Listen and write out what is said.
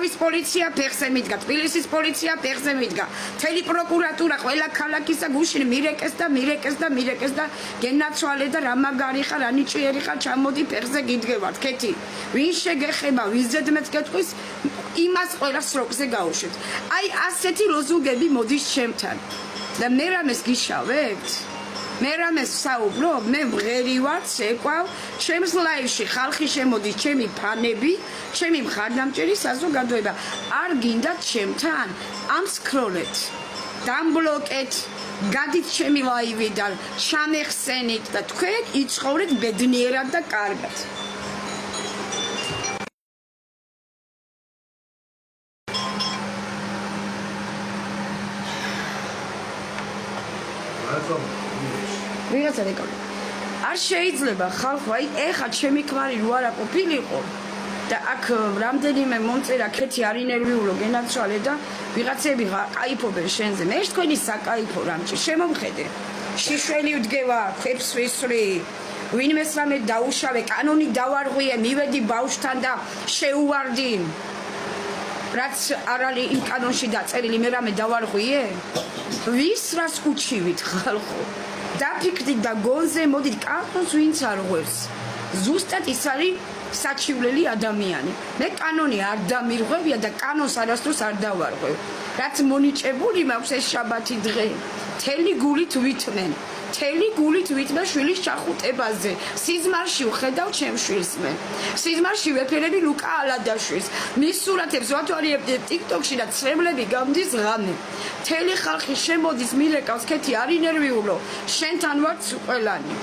თელავის პოლიცია ფეხზე მიდგა, თბილისის პოლიცია ფეხზე მიდგა. მთელი პროკურატურა ყველა ქალაქისა გუშინ მირეკეს და გენაცვალე და რა მაგარი ხარ, რა ნიჭიერი ხარ, ჩამოდი ფეხზე გიდგევართ, ქეთი. ვინ შეგეხება, ვიზედმეც გეტყვის, იმას ყველას როკზე გაუშვით. აი ასეთი ლოზუნგები მოდის ჩემთან. და მე რამეს გიშავებთ? მე რამეს საუბრობ? მე მღერი ვარ, ცეკვავ, ჩემს ლაივში ხალხი შემოდის, ჩემი ფანები, ჩემი მხარდამჭერი საზოგადოება. არ გინდათ ჩემთან? ამსქროლეთ, დამბლოკეთ, გადით ჩემი ლაივიდან, ჩამეხსენით და თქვენ იცხოვრეთ ბედნიერად და კარგად. ვიღაცა რეკავდა. არ შეიძლება ხალხო, აი ეხა ჩემი ქმარი რო არა ყოფილიყო და აქ რამდენიმე მომწერა ქეთი არ ინერვიულო გენაცვალე და ვიღაცები კაიფობენ შენზე. მე თქვენი საკაიფო რამჭი შემომხედე. შიშველი ვდგევა, ქვებს ვისვრი, ვინმე სამე დაუშავე, კანონი დავარღვიე, მივედი ბავშვთან და შეუვარდი. რაც არ არის იმ კანონში დაწერილი, მე რამე დავარღვიე? ვის რას უჩივით ხალხო? დაფიქრდით და გონზე მოდით კანონს ვინც არ ღვევს. ზუსტად ის არის საჩივლელი ადამიანი. მე კანონი არ დამირღვევია და კანონს არასდროს არ დავარღვევ. რაც მონიჭებული მაქვს ეს შაბათი დღე. მთელი გულით ვითმენ. მთელი გულით ვითმენ შვილის ჩახუტებაზე. სიზმარში ვხედავ ჩემ შვილს მე. სიზმარში ვეფერები ლუკა ალადაშვილს. მის სურათებს ვათვალიერებ ტიკტოკში და ცრემლები გამდის ღამე. მთელი ხალხი შემოდის მირეკავს ქეთი არ ინერვიულო. შენთან ვარ ყველანი.